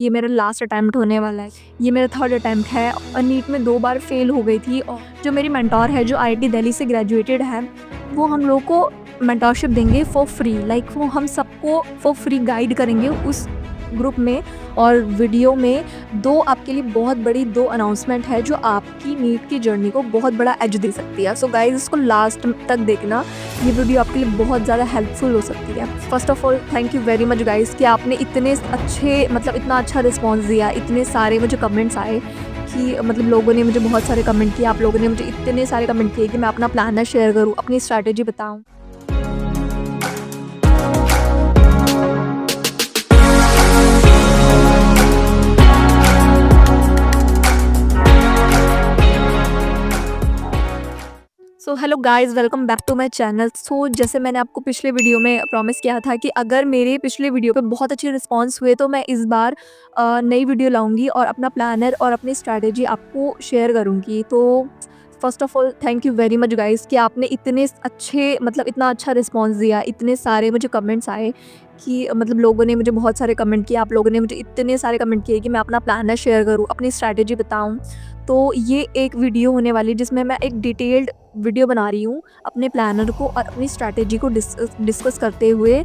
ये मेरा last attempt होने वाला है, ये मेरा थर्ड अटैम्प्ट है और नीट में 2 बार फ़ेल हो गई थी। और जो मेरी मेंटोर है जो आईआईटी दिल्ली से ग्रेजुएटेड है, वो हम लोग को मेंटोरशिप देंगे फॉर फ्री। लाइक वो हम सबको फॉर फ्री गाइड करेंगे उस ग्रुप में। और वीडियो में 2 आपके लिए बहुत बड़ी 2 अनाउंसमेंट है जो आपकी नीट की जर्नी को बहुत बड़ा एज दे सकती है। सो गाइज़, इसको लास्ट तक देखना, ये वीडियो आपके लिए बहुत ज़्यादा हेल्पफुल हो सकती है। First of all thank you very much guys कि आपने इतने अच्छे इतना अच्छा रिस्पॉन्स दिया, इतने सारे मुझे कमेंट्स आए कि लोगों ने मुझे बहुत सारे कमेंट किए, आप लोगों ने मुझे इतने सारे कमेंट किए कि मैं अपना प्लानर शेयर करूँ, अपनी स्ट्रैटेजी बताऊँ। So hello guys, welcome back to my channel. So जैसे मैंने आपको पिछले वीडियो में प्रॉमिस किया था कि अगर मेरे पिछले वीडियो पे बहुत अच्छे रिस्पांस हुए तो मैं इस बार नई वीडियो लाऊंगी और अपना प्लानर और अपनी स्ट्रैटेजी आपको शेयर करूंगी। तो first of all thank you very much guys कि आपने इतने अच्छे इतना अच्छा रिस्पांस दिया, इतने सारे मुझे कमेंट्स आए कि लोगों ने मुझे बहुत सारे कमेंट किए, आप लोगों ने मुझे इतने सारे कमेंट किए कि मैं अपना प्लानर शेयर करूँ, अपनी स्ट्रैटेजी बताऊँ। तो ये एक वीडियो होने वाली है जिसमें मैं एक डिटेल्ड वीडियो बना रही हूँ अपने प्लानर को और अपनी स्ट्रैटेजी को डिस्कस करते हुए,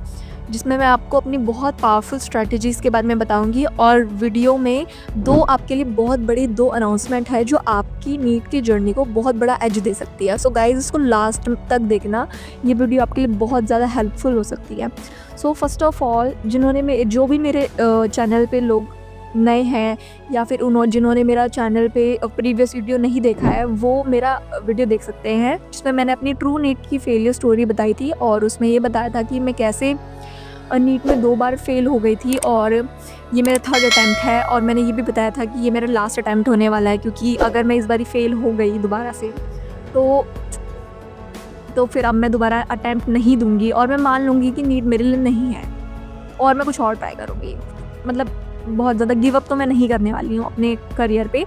जिसमें मैं आपको अपनी बहुत पावरफुल स्ट्रैटेजीज़ के बारे में बताऊंगी। और वीडियो में 2 आपके लिए बहुत बड़ी 2 अनाउंसमेंट है जो आपकी नीट की जर्नी को बहुत बड़ा एज दे सकती है। सो गाइज़, इसको लास्ट तक देखना, ये वीडियो आपके लिए बहुत ज़्यादा हेल्पफुल हो सकती है। सो फर्स्ट ऑफ ऑल जो भी मेरे चैनल पे लोग नए हैं या फिर जिन्होंने मेरा चैनल पे प्रीवियस वीडियो नहीं देखा है, वो मेरा वीडियो देख सकते हैं जिसमें मैंने अपनी ट्रू नीट की फेलियर स्टोरी बताई थी। और उसमें ये बताया था कि मैं कैसे नीट में 2 बार फेल हो गई थी और ये मेरा थर्ड अटैम्प्ट है। और मैंने ये भी बताया था कि ये मेरा लास्ट अटैम्प्ट होने वाला है, क्योंकि अगर मैं इस बार फेल हो गई दोबारा से तो फिर अब मैं दोबारा अटैम्प्ट नहीं दूंगी और मैं मान लूँगी कि नीट मेरे लिए नहीं है और मैं कुछ और ट्राई करूँगी। बहुत ज़्यादा गिव अप तो मैं नहीं करने वाली हूँ अपने करियर पे।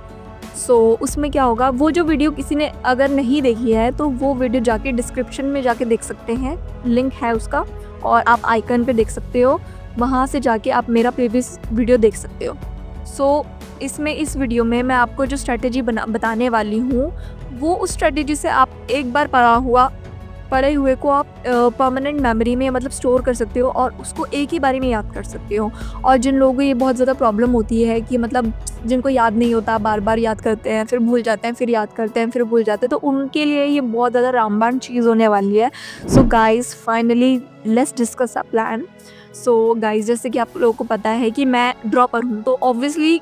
सो उसमें क्या होगा, वो जो वीडियो किसी ने अगर नहीं देखी है तो वो वीडियो जाके डिस्क्रिप्शन में जाके देख सकते हैं, लिंक है उसका और आप आइकन पे देख सकते हो, वहाँ से जाके आप मेरा प्रीवियस वीडियो देख सकते हो। सो इस वीडियो में मैं आपको जो स्ट्रैटेजी बताने वाली हूँ, वो उस स्ट्रैटेजी से आप एक बार पढ़े हुए को आप परमानेंट मेमोरी में स्टोर कर सकते हो और उसको एक ही बारी में याद कर सकते हो। और जिन लोगों को ये बहुत ज़्यादा प्रॉब्लम होती है कि जिनको याद नहीं होता, बार बार याद करते हैं, फिर भूल जाते हैं, फिर याद करते हैं, फिर भूल जाते हैं, तो उनके लिए ये बहुत ज़्यादा रामबाण चीज़ होने वाली है। So guys, finally let's discuss a plan. So guys, जैसे कि आप लोगों को पता है कि मैं ड्रॉपर हूँ, तो ऑब्वियसली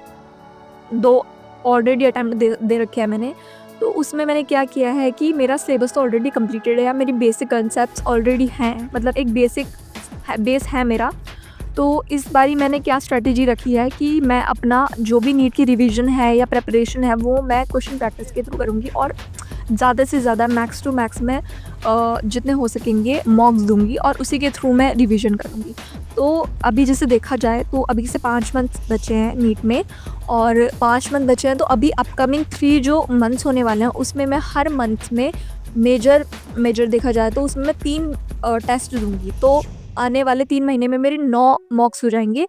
2 ऑलरेडी अटैम्प्ट दे रखे हैं मैंने। तो उसमें मैंने क्या किया है कि मेरा सिलेबस तो ऑलरेडी कंप्लीटेड है, मेरी बेसिक कॉन्सेप्ट्स ऑलरेडी हैं, एक बेसिक बेस है मेरा। तो इस बारी मैंने क्या स्ट्रैटेजी रखी है कि मैं अपना जो भी नीट की रिवीजन है या प्रिपरेशन है वो मैं क्वेश्चन प्रैक्टिस के थ्रू करूँगी और ज़्यादा से ज़्यादा मैक्स टू मैक्स मैं जितने हो सकेंगे मॉक्स दूंगी और उसी के थ्रू मैं रिवीजन करूँगी। तो अभी जैसे देखा जाए तो अभी से 5 मंथ्स बचे हैं नीट में और 5 मंथ बचे हैं, तो अभी अपकमिंग 3 जो मंथ्स होने वाले हैं उसमें मैं हर मंथ में मेजर देखा जाए तो उसमें मैं 3 टेस्ट दूंगी। तो आने वाले 3 महीने में मेरे 9 मॉक्स हो जाएंगे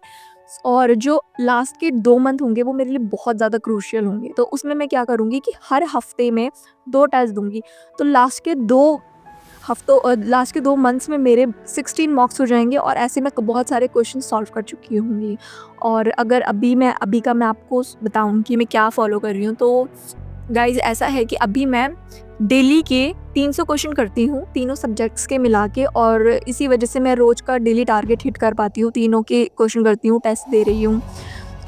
और जो लास्ट के 2 मंथ होंगे वो मेरे लिए बहुत ज़्यादा क्रूशियल होंगे। तो उसमें मैं क्या करूँगी कि हर हफ्ते में 2 टेस्ट दूंगी। तो लास्ट के 2 मंथ्स में मेरे 16 मॉक्स हो जाएंगे और ऐसे मैं बहुत सारे क्वेश्चन सॉल्व कर चुकी होंगी। और अगर अभी का मैं आपको बताऊँ कि मैं क्या फॉलो कर रही हूँ, तो गाइज़ ऐसा है कि अभी मैं डेली के 300 क्वेश्चन करती हूँ, तीनों सब्जेक्ट्स के मिला के, और इसी वजह से मैं रोज़ का डेली टारगेट हिट कर पाती हूँ। तीनों के क्वेश्चन करती हूँ, टेस्ट दे रही हूँ।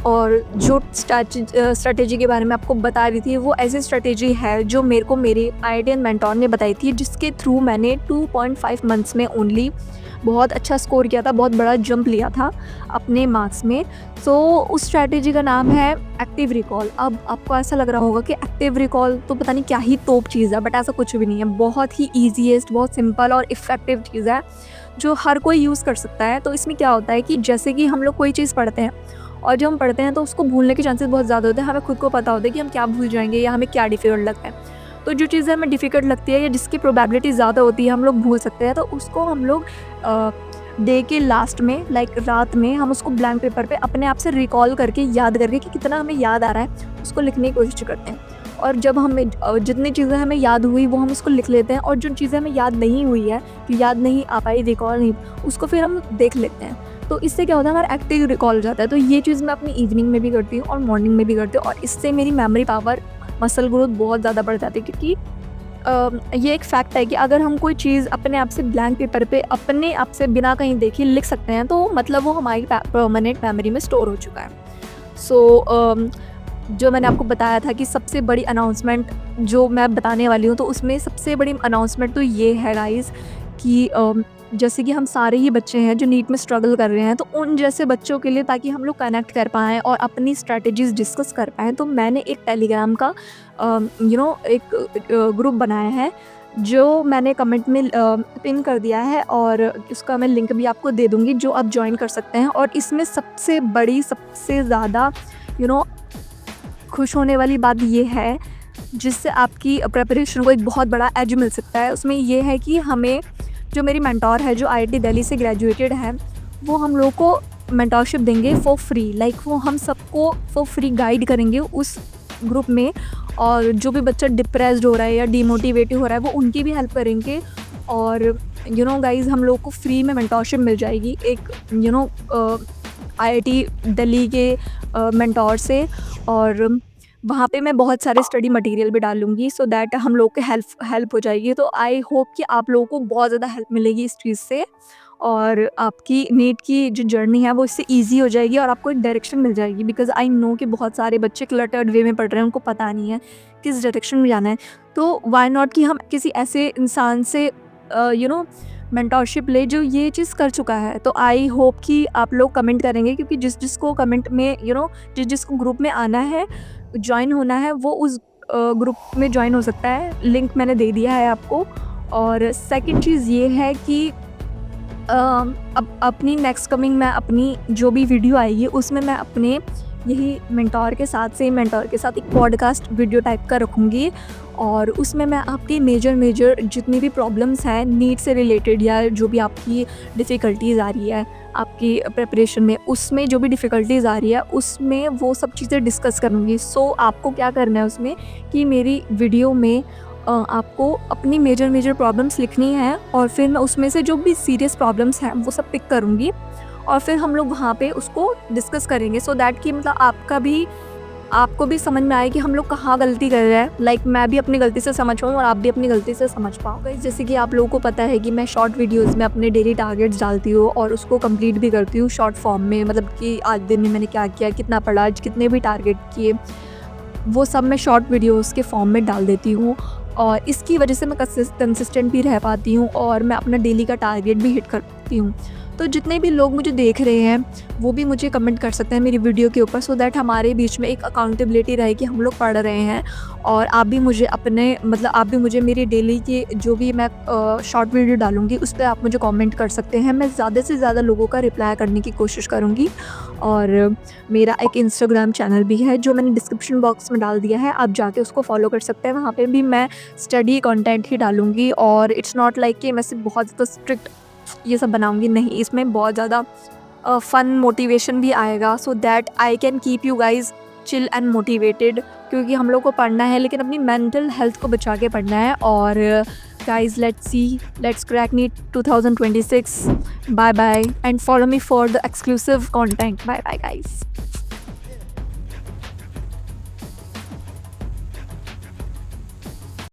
और जो स्ट्रैटेजी के बारे में आपको बता रही थी, वो ऐसी स्ट्रैटेजी है जो मेरे को मेरे आईआईटी मेंटोर ने बताई थी, जिसके थ्रू मैंने 2.5 मंथ्स में ओनली बहुत अच्छा स्कोर किया था, बहुत बड़ा जंप लिया था अपने मार्क्स में। सो उस स्ट्रैटेजी का नाम है एक्टिव रिकॉल। अब आपको ऐसा लग रहा होगा कि एक्टिव रिकॉल तो पता नहीं क्या ही तोप चीज़ है, बट ऐसा कुछ भी नहीं है। बहुत ही ईजीएस्ट, बहुत सिंपल और इफ़ेक्टिव चीज़ है जो हर कोई यूज़ कर सकता है। तो इसमें क्या होता है कि जैसे कि हम लोग कोई चीज़ पढ़ते हैं और जब हम पढ़ते हैं तो उसको भूलने के चांसेस बहुत ज़्यादा होते हैं। हमें खुद को पता होता है कि हम क्या भूल जाएंगे या हमें क्या डिफ़िकल्ट लगता है। तो जो चीज़ें हमें डिफ़िकल्ट लगती है या जिसकी प्रोबेबिलिटी ज़्यादा होती है हम लोग भूल सकते हैं, तो उसको हम लोग डे के लास्ट में लाइक रात में हम उसको ब्लैंक पेपर पे अपने आप से रिकॉल करके याद करके कि कितना हमें याद आ रहा है उसको लिखने की कोशिश करते हैं। और जब हमें जितनी चीज़ें हमें याद हुई वो हम उसको लिख लेते हैं, और जो चीज़ें हमें याद नहीं हुई है, कि याद नहीं आ पाई, रिकॉल नहीं, उसको फिर हम देख लेते हैं। तो इससे क्या होता है, हमारा एक्टिव रिकॉल हो जाता है। तो ये चीज़ मैं अपनी इवनिंग में भी करती हूँ और मॉर्निंग में भी करती हूँ, और इससे मेरी मेमोरी पावर, मसल ग्रोथ बहुत ज़्यादा बढ़ जाती है। क्योंकि ये एक फैक्ट है कि अगर हम कोई चीज़ अपने आप से ब्लैंक पेपर पे अपने आप से बिना कहीं देखे लिख सकते हैं, तो मतलब वो हमारी परमानेंट मेमोरी में स्टोर हो चुका है। सो जो मैंने आपको बताया था कि सबसे बड़ी अनाउंसमेंट जो मैं बताने वाली हूँ, तो उसमें सबसे बड़ी अनाउंसमेंट तो ये है गाइज़ कि जैसे कि हम सारे ही बच्चे हैं जो नीट में स्ट्रगल कर रहे हैं, तो उन जैसे बच्चों के लिए, ताकि हम लोग कनेक्ट कर पाएँ और अपनी स्ट्रैटेजीज़ डिस्कस कर पाएँ, तो मैंने एक टेलीग्राम का एक ग्रुप बनाया है, जो मैंने कमेंट में पिन कर दिया है, और उसका मैं लिंक भी आपको दे दूँगी, जो आप जॉइन कर सकते हैं। और इसमें सबसे बड़ी, सबसे ज़्यादा खुश होने वाली बात ये है, जिससे आपकी प्रिपरेशन को एक बहुत बड़ा एज मिल सकता है। उसमें ये है कि हमें, जो मेरी मेंटोर है, जो आईआईटी दिल्ली से ग्रेजुएटेड है, वो हम लोगों को मेंटोरशिप देंगे फॉर फ्री। लाइक वो हम सबको फॉर फ्री गाइड करेंगे उस ग्रुप में, और जो भी बच्चा डिप्रेस्ड हो रहा है या डीमोटिवेटेड हो रहा है, वो उनकी भी हेल्प करेंगे। और गाइज़, हम लोग को फ्री में मेंटोरशिप मिल जाएगी एक आईआईटी दिल्ली के मेंटोर से। और वहाँ पे मैं बहुत सारे स्टडी मटेरियल भी डालूँगी, सो दैट हम लोग को हेल्प हो जाएगी। तो आई होप कि आप लोगों को बहुत ज़्यादा हेल्प मिलेगी इस चीज़ से, और आपकी नीट की जो जर्नी है वो इससे ईज़ी हो जाएगी, और आपको एक डायरेक्शन मिल जाएगी। बिकॉज़ आई नो कि बहुत सारे बच्चे क्लटर्ड वे में पढ़ रहे हैं, उनको पता नहीं है किस डायरेक्शन में जाना है। तो व्हाई नॉट कि हम किसी ऐसे इंसान से मेंटोरशिप ले जो ये चीज़ कर चुका है। तो आई होप कि आप लोग कमेंट करेंगे, क्योंकि जिसको कमेंट में जिसको ग्रुप में आना है, जॉइन होना है, वो उस ग्रुप में जॉइन हो सकता है। लिंक मैंने दे दिया है आपको। और सेकंड चीज़ ये है कि अब अपनी नेक्स्ट कमिंग, मैं अपनी जो भी वीडियो आएगी उसमें मैं अपने यही मेंटोर के साथ एक पॉडकास्ट वीडियो टाइप का रखूँगी, और उसमें मैं आपकी मेजर जितनी भी प्रॉब्लम्स हैं नीट से रिलेटेड, या जो भी आपकी डिफ़िकल्टीज़ आ रही है आपकी प्रिपरेशन में, उसमें जो भी डिफ़िकल्टीज़ आ रही है, उसमें वो सब चीज़ें डिस्कस करूँगी। सो आपको क्या करना है उसमें, कि मेरी वीडियो में आपको अपनी मेजर प्रॉब्लम्स लिखनी है, और फिर मैं उसमें से जो भी सीरियस प्रॉब्लम्स हैं वो सब पिक करूँगी, और फिर हम लोग वहाँ पे उसको डिस्कस करेंगे, सो दैट कि मतलब आपको भी समझ में आए कि हम लोग कहाँ गलती कर रहे हैं। लाइक मैं भी अपनी गलती से समझ पाऊँ और आप भी अपनी गलती से समझ पाओ। गाइस, जैसे कि आप लोगों को पता है कि मैं शॉर्ट वीडियोज़ में अपने डेली टारगेट्स डालती हूँ, और उसको कंप्लीट भी करती हूँ शॉर्ट फॉर्म में, मतलब कि आज दिन में मैंने क्या किया, कितना पढ़ा, आज कितने भी टारगेट किए, वो सब मैं शॉर्ट वीडियोज़ के फॉर्म में डाल देती हूँ। और इसकी वजह से मैं कंसिस्टेंट भी रह पाती हूँ, और मैं अपना डेली का टारगेट भी हिट करती हूँ। तो जितने भी लोग मुझे देख रहे हैं वो भी मुझे कमेंट कर सकते हैं मेरी वीडियो के ऊपर, सो दैट हमारे बीच में एक अकाउंटेबिलिटी रहे कि हम लोग पढ़ रहे हैं। और आप भी मुझे मेरी डेली की जो भी मैं शॉर्ट वीडियो डालूँगी उस पर आप मुझे कमेंट कर सकते हैं। मैं ज़्यादा से ज़्यादा लोगों का रिप्लाई करने की कोशिश करूँगी। और मेरा एक इंस्टाग्राम चैनल भी है जो मैंने डिस्क्रिप्शन बॉक्स में डाल दिया है, आप जाके उसको फॉलो कर सकते हैं। वहाँ पे भी मैं स्टडी कंटेंट ही डालूँगी, और इट्स नॉट लाइक कि मैं सिर्फ बहुत ज़्यादा स्ट्रिक्ट ये सब बनाऊँगी, नहीं, इसमें बहुत ज़्यादा फ़न मोटिवेशन भी आएगा, so that I can keep you guys chill and motivated. क्योंकि हम लोग को पढ़ना है, लेकिन अपनी मेंटल हेल्थ को बचा के पढ़ना है। और guys, let's crack NEET 2026। Bye bye, and follow me for the exclusive content. Bye bye guys.